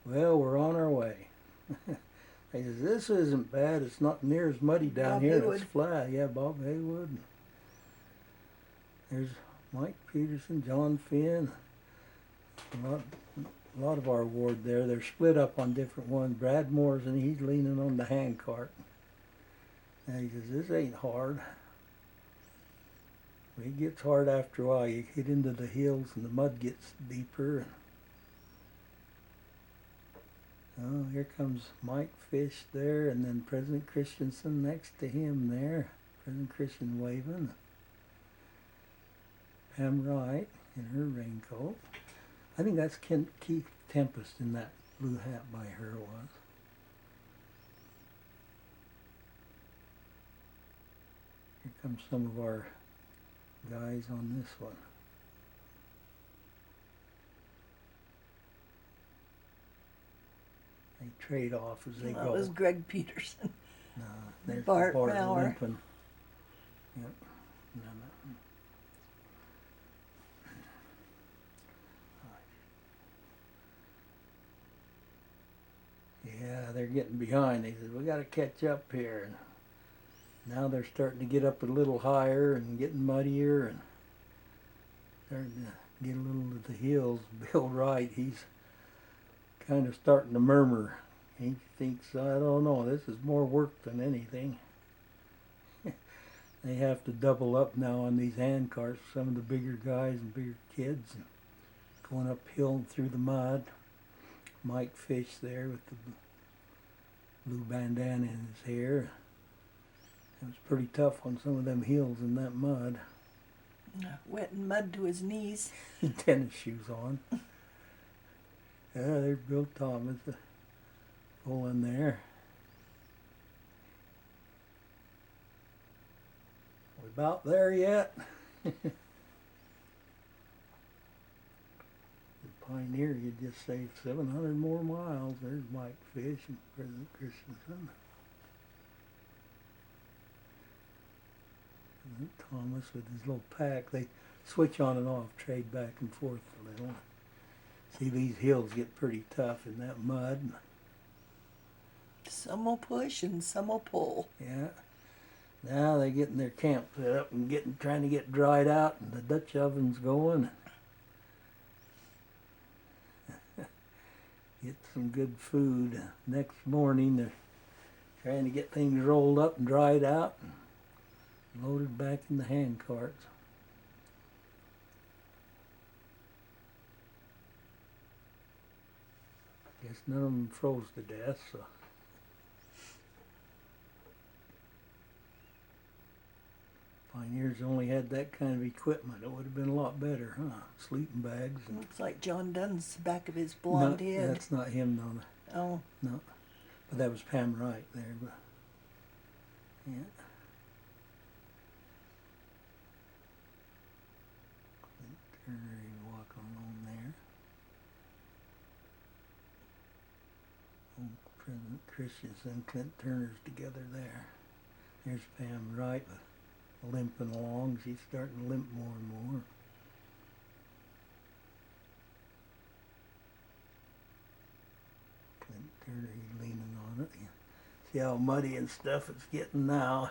Well, we're on our way. He says, this isn't bad. It's not near as muddy down Bob here. Haywood. It's flat. Yeah, Bob Haywood. There's Mike Peterson, John Finn. A lot of our ward there. They're split up on different ones. Brad Morrison, he's leaning on the hand cart. And he says, this ain't hard. But it gets hard after a while. You get into the hills and the mud gets deeper. Oh, here comes Mike Fish there, and then President Christensen next to him there. President Christian waving. Pam Wright in her raincoat. I think that's Keith Tempest in that blue hat by her was. Here comes some of our guys on this one. They trade off as they That go. was Greg Peterson. There's Bart Maurer. limping. Yep. Yeah, they're getting behind. They said, we got to catch up here. And now they're starting to get up a little higher and getting muddier and starting to get a little to the hills. Bill Wright, he's kind of starting to murmur. He thinks, I don't know, this is more work than anything. They have to double up now on these hand carts, some of the bigger guys and bigger kids, and going uphill and through the mud. Mike Fish there with the blue bandana in his hair. It was pretty tough on some of them hills in that mud. Wet and mud to his knees. Tennis shoes on. Yeah, there's Bill Thomas pulling there. We about there yet? The Pioneer, you just saved 700 more miles. There's Mike Fish and President Christensen. President Thomas with his little pack. They switch on and off, trade back and forth a little. See, these hills get pretty tough in that mud. Some will push and some will pull. Yeah. Now they're getting their camp set up and trying to get dried out, and the Dutch oven's going. Get some good food. Next morning they're trying to get things rolled up and dried out and loaded back in the hand carts. Guess none of them froze to death, so. Pioneers only had that kind of equipment. It would have been a lot better, huh? Sleeping bags. And Looks like John Dunn's back of his blonde head. That's not him, no. Oh. No. But that was Pam Wright there. But yeah. Clint Turner, you walk along there. Old President Christensen, Clint Turner's together there. There's Pam Wright limping along. She's starting to limp more and more. Clint Turner, he's leaning on it. See how muddy and stuff it's getting now.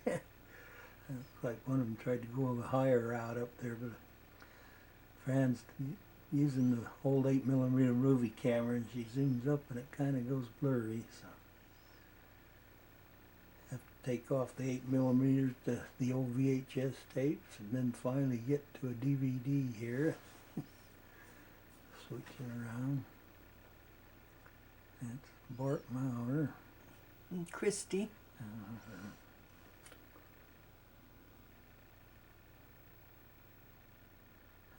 It's like one of them tried to go a higher route up there, but Fran's using the old 8mm movie camera, and she zooms up and it kind of goes blurry. So have to take off the 8mm to the old VHS tapes, and then finally get to a DVD here. Switching around. That's Bart Maurer. And Christy.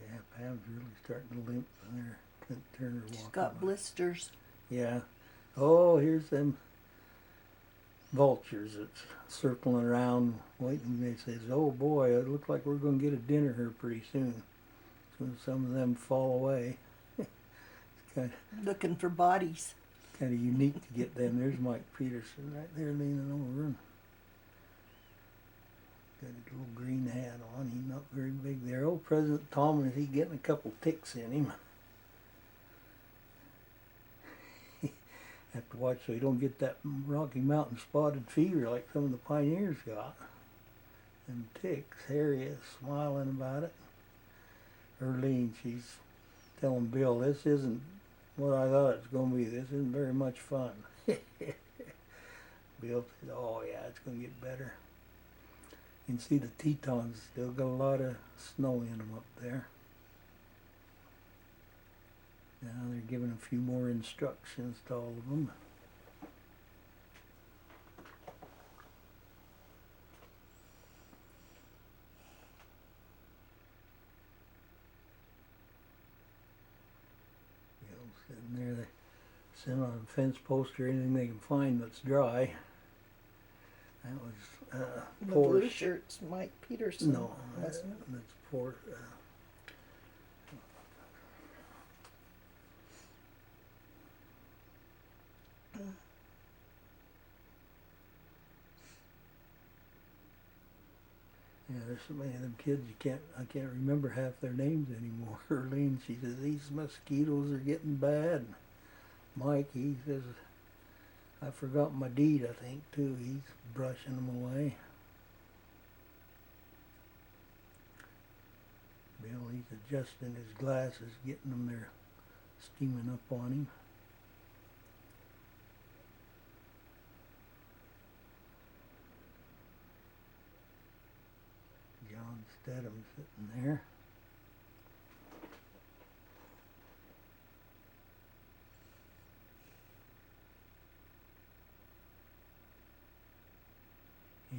Yeah, Pam's really starting to limp there. Clint Turner walking. She's got by. blisters. Yeah. Oh, here's them vultures that's circling around waiting. They says, oh boy, it looks like we're going to get a dinner here pretty soon. So some of them fall away. It's kind Looking for bodies. of unique to get them. There's Mike Peterson right there leaning over. Got a little green hat on. He's not very big there. Oh, President Thomas, he's getting a couple ticks in him. Have to watch so you don't get that Rocky Mountain spotted fever like some of the pioneers got. And ticks, Harry is smiling about it. Erlene, she's telling Bill, this isn't what I thought it was going to be. This isn't very much fun. Bill said, oh yeah, it's going to get better. You can see the Tetons still got a lot of snow in them up there. Now they're giving a few more instructions to all of them. Bill's sitting there, they send on a fence post or anything they can find that's dry. That was The poor. blue shirt's Mike Peterson. No, wasn't it? that's poor. Yeah, there's so many of them kids I can't remember half their names anymore. Erlene, she says, these mosquitoes are getting bad. Mike, he says, I forgot my deed, I think, too. He's brushing them away. Bill, he's adjusting his glasses, getting them there steaming up on him. John Stedham sitting there.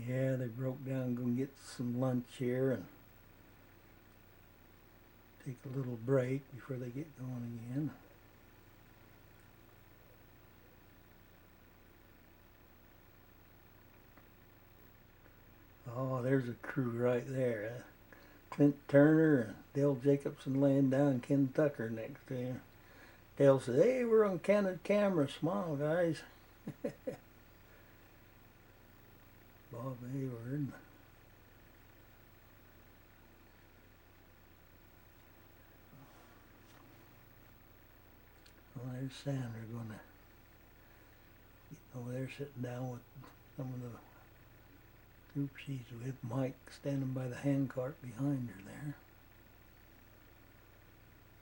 Yeah, they broke down, gonna get some lunch here and take a little break before they get going again. Oh, there's a crew right there. Clint Turner and Dale Jacobson laying down, Ken Tucker next to him. Dale says, hey, we're on candid camera. Smile, guys. Bob Hayward. Well, there's Sandra going to get over there sitting down with some of the group she's with. Mike standing by the handcart behind her there.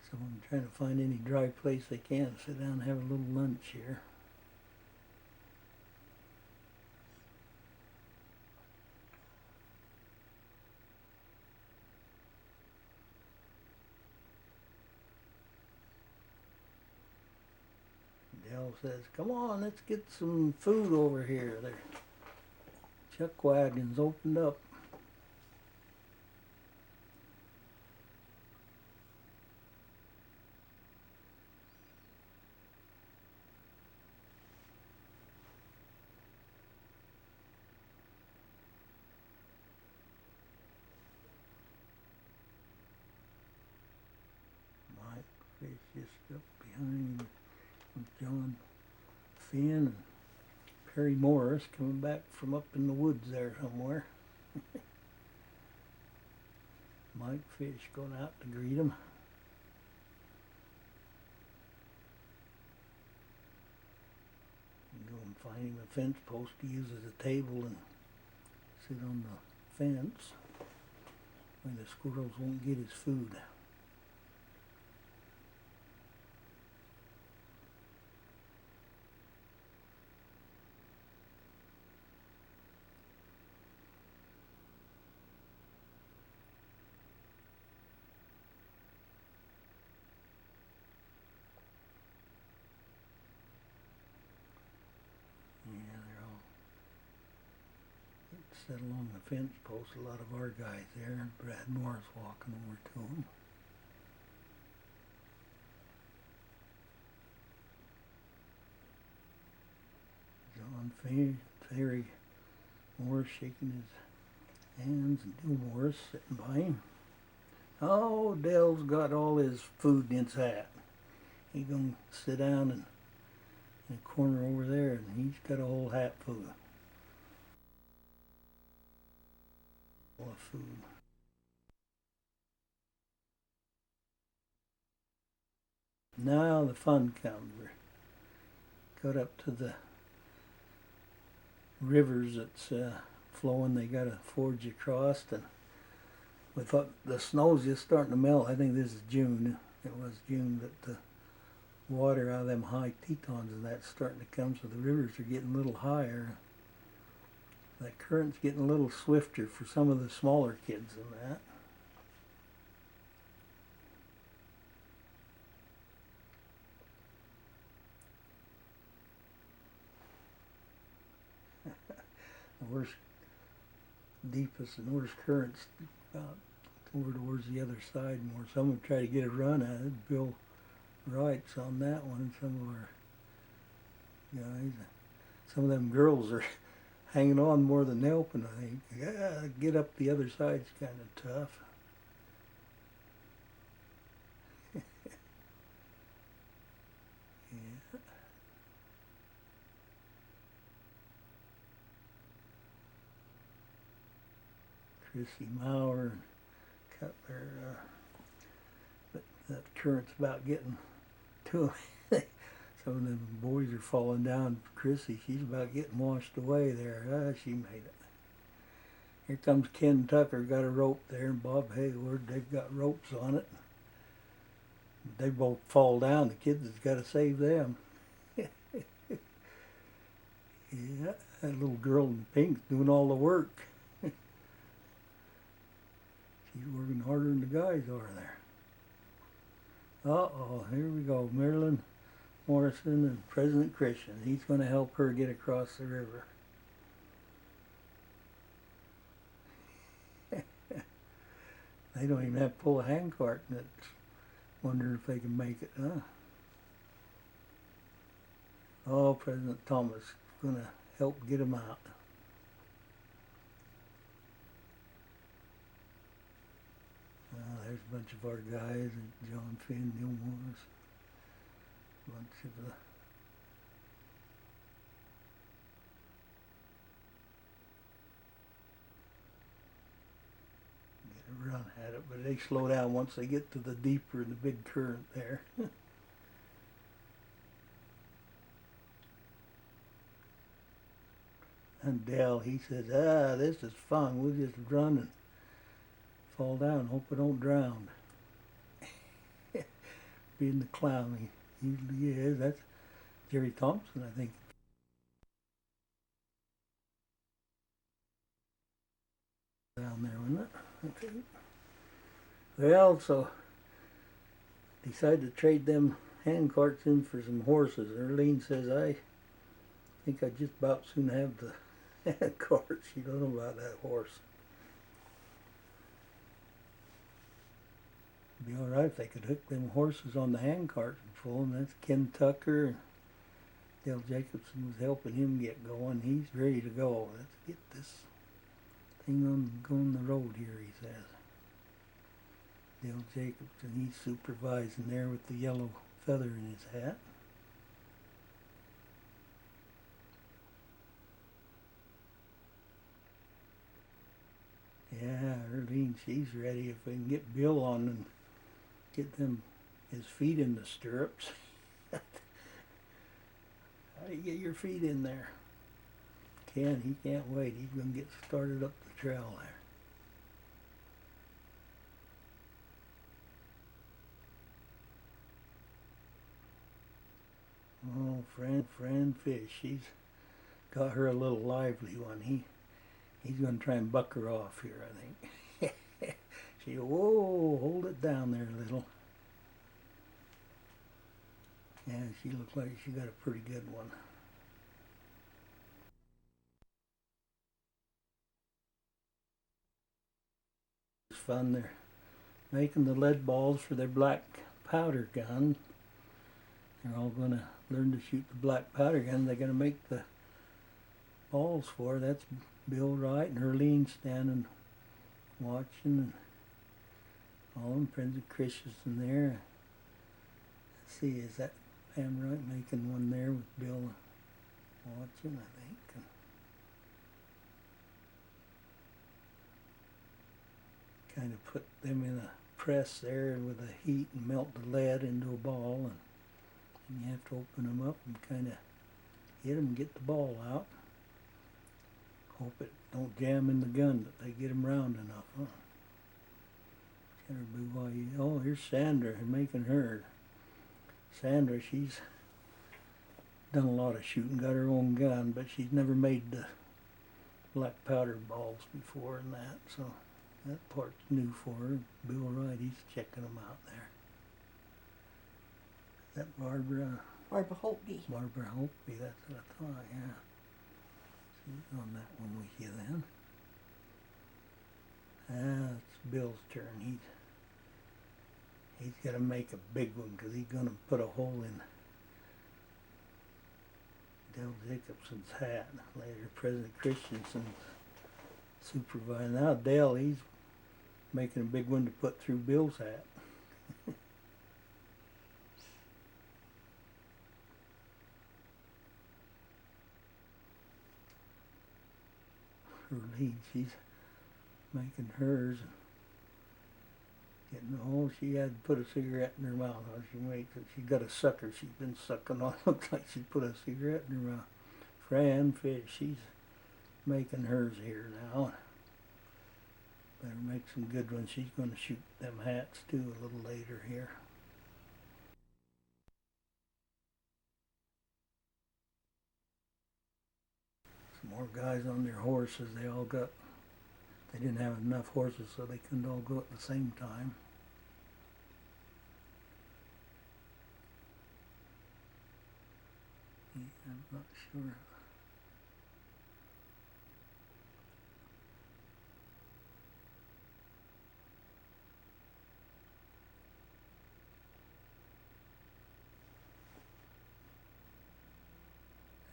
Someone trying to find any dry place they can, sit down and have a little lunch here. Dell says, come on, let's get some food over here. Their chuck wagons opened up. Mike Fish just up behind with John Finn and Perry Morris coming back from up in the woods there somewhere. Mike Fish going out to greet him. Go and find him a fence post to use as a table and sit on the fence where the squirrels won't get his food. Yeah, they're all set along the fence post. A lot of our guys there. Brad Moore's walking over to them. John Ferry Morris shaking his hands, and Bill Morris sitting by him. Oh, Dale's got all his food in his hat. He's gonna sit down in a corner over there, and he's got a whole hat full of food. Now the fun comes. We're got up to the rivers that's flowing. They got to forge across, and we thought the snow's just starting to melt. I think this is June. It was June that the water out of them high Tetons and that's starting to come, so the rivers are getting a little higher. That current's getting a little swifter for some of the smaller kids than that. The worst, deepest and worst currents about over towards the other side more. Some would try to get a run at it. Bill Wright's on that one. Some of our guys, some of them girls are hanging on more than helping, I think. Yeah, get up the other side's kind of tough. Yeah. Chrissy Maurer and Cutler, but that current's about getting to them. Some of them boys are falling down. Chrissy, she's about getting washed away there. She made it. Here comes Ken Tucker, got a rope there, and Bob Hayward, they've got ropes on it. They both fall down. The kids has got to save them. Yeah, that little girl in pink's doing all the work. She's working harder than the guys are there. Uh-oh, here we go. Marilyn Morrison and President Christian. He's going to help her get across the river. They don't even have to pull a handcart, and it's wondering if they can make it, huh? Oh, President Thomas is going to help get them out. There's a bunch of our guys, John Finn, Neil Morris, a bunch of the get a run at it, but they slow down once they get to the deeper, the big current there. And Dale, he says, this is fun. We'll just run and fall down, hope we don't drown. Being the clown he usually is. That's Jerry Thompson, I think. Down there, wasn't it? Okay. Well, so decided to trade them hand carts in for some horses. Erlene says, I think I just about soon have the hand carts. She don't know about that horse. It'd be all right if they could hook them horses on the hand carts and pull them. That's Ken Tucker. Dale Jacobson was helping him get going. He's ready to go. Let's get this thing on going the road here, he says. Dale Jacobson, he's supervising there with the yellow feather in his hat. Yeah, Erlene, she's ready. If we can get Bill on and get them his feet in the stirrups. How do you get your feet in there? Ken, he can't wait. He's going to get started up the trail there. Oh, Fran Fish, she's got her a little lively one. He's going to try and buck her off here, I think. Whoa, hold it down there, little. Yeah, she looks like she got a pretty good one. It's fun. They're making the lead balls for their black powder gun. They're all going to learn to shoot the black powder gun. They're going to make the balls for. That's Bill Wright and Erlene standing watching, and all them friends of Christensen there. Let's see, is that Pam Wright making one there with Bill watching, I think. Kind of put them in a press there with the heat and melt the lead into a ball, and you have to open them up and kind of hit him, get the ball out. Hope it don't jam in the gun, that they get him round enough, huh? Oh, here's Sandra making her. Sandra, she's done a lot of shooting, got her own gun, but she's never made the black powder balls before and that, so that part's new for her. Bill Wright, he's checking them out there. Is that Barbara? Barbara Holtby. Barbara Holtby, that's what I thought, yeah. She's on that one with you then. It's Bill's turn. He's got to make a big one because he's going to put a hole in Del Jacobson's hat. Later, President Christensen supervising. Now Del, he's making a big one to put through Bill's hat. Herline, she's making hers. She had to put a cigarette in her mouth. She got a sucker she's been sucking on. Looks like she put a cigarette in her mouth. Fran Fish, she's making hers here now. Better make some good ones. She's going to shoot them hats too a little later here. Some more guys on their horses. They didn't have enough horses, so they couldn't all go at the same time. I'm not sure.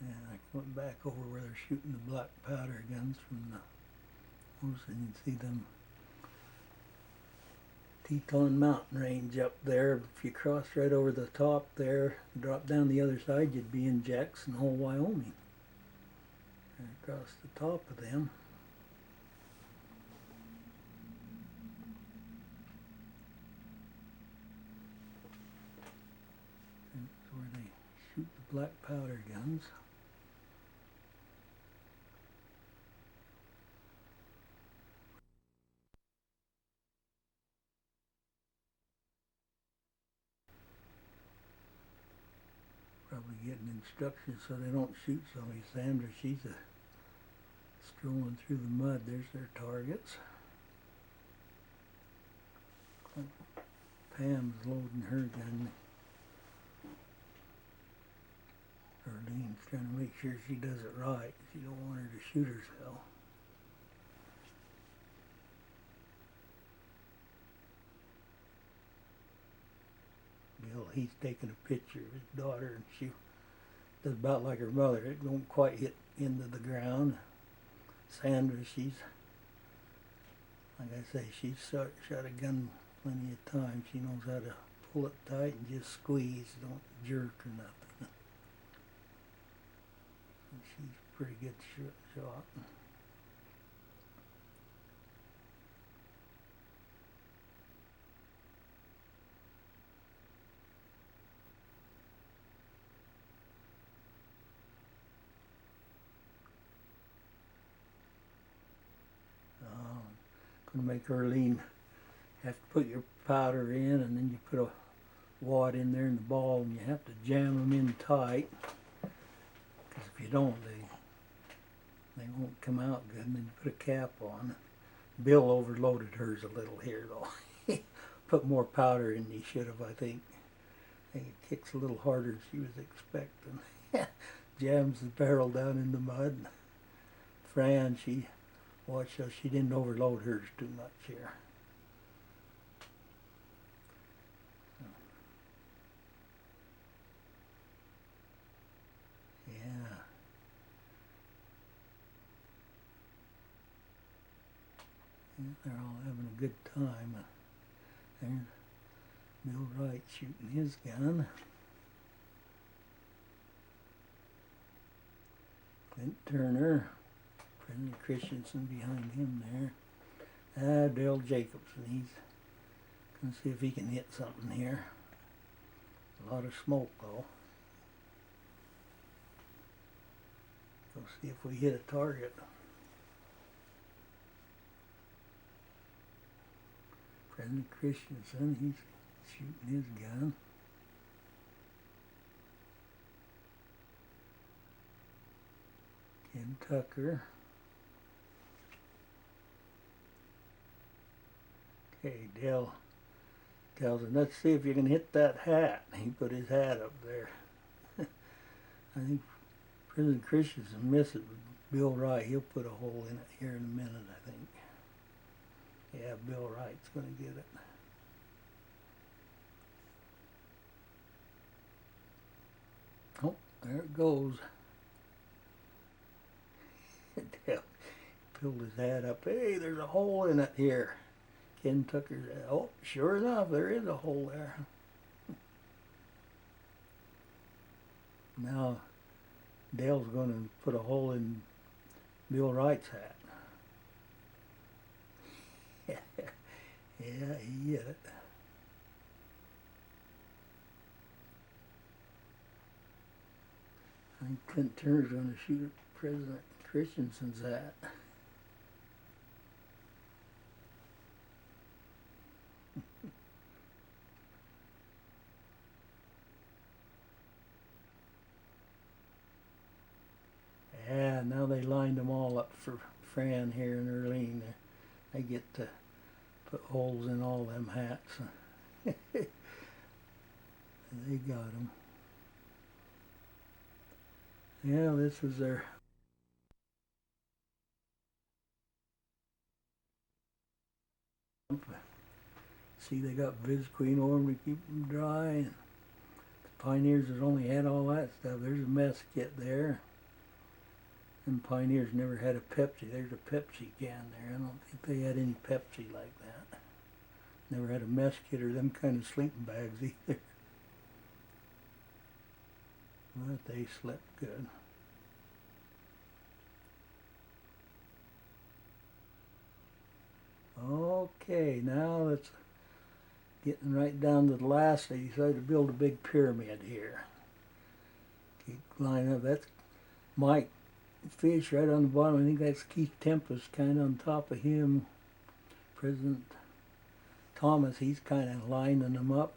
And I went back over where they're shooting the black powder guns from the horse, and you can see them Teton Mountain Range up there. If you cross right over the top there, drop down the other side, you'd be in Jackson Hole, Wyoming. And across the top of them. That's where they shoot the black powder guns. Probably getting instructions so they don't shoot somebody. Sandra, she's strolling through the mud. There's their targets. Pam's loading her gun. Herline's trying to make sure she does it right. She don't want her to shoot herself. Bill, he's taking a picture of his daughter, and she does about like her mother. It don't quite hit into the ground. Sandra, she's, like I say, she's shot a gun plenty of times. She knows how to pull it tight and just squeeze, don't jerk or nothing. And she's a pretty good shot. Going to make Herline have to put your powder in, and then you put a wad in there in the ball, and you have to jam them in tight, because if you don't, they won't come out good. And then you put a cap on. Bill overloaded hers a little here, though. He put more powder in than he should have, I think. I think it kicks a little harder than she was expecting. Jams the barrel down in the mud. Fran, watch so she didn't overload hers too much here. Yeah. They're all having a good time. There's Bill Wright shooting his gun. Clint Turner. President Christensen behind him there. Del Jacobson, he's going to see if he can hit something here. A lot of smoke though. see if we hit a target. President Christensen, he's shooting his gun. Ken Tucker. Okay, Dale tells him, let's see if you can hit that hat. He put his hat up there. I think President Christensen missed it with Bill Wright. He'll put a hole in it here in a minute, I think. Yeah, Bill Wright's going to get it. Oh, there it goes. Dale pulled his hat up. Hey, there's a hole in it here. Ken Tucker's, oh, sure enough, there is a hole there. Now, Dale's going to put a hole in Bill Wright's hat. Yeah, he hit it. I think Clint Turner's going to shoot at President Christensen's hat. Yeah, now they lined them all up for Fran here in Earlene. They get to put holes in all them hats. They got them. Yeah, this is their see, they got Viz Queen Orm to keep them dry, and the Pioneers has only had all that stuff. There's a mess kit there. And Pioneers never had a Pepsi. There's a Pepsi can there. I don't think they had any Pepsi like that. Never had a mess kit or them kind of sleeping bags either. But they slept good. Okay, now let's getting right down to the last. They decided to build a big pyramid here. Keep lining up. That's Mike Fish right on the bottom. I think that's Keith Tempest kind of on top of him. President Thomas, he's kind of lining them up.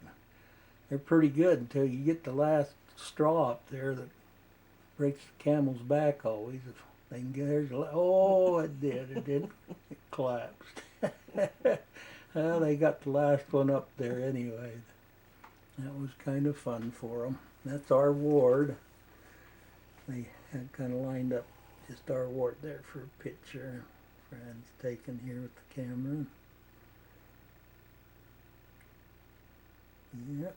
They're pretty good until you get the last straw up there that breaks the camel's back always. If they can get there's oh, it did. It did. It collapsed. Well, they got the last one up there anyway. That was kind of fun for them. That's our ward. They had kind of lined up just our ward there for a picture. Fran's taken here with the camera. Yep.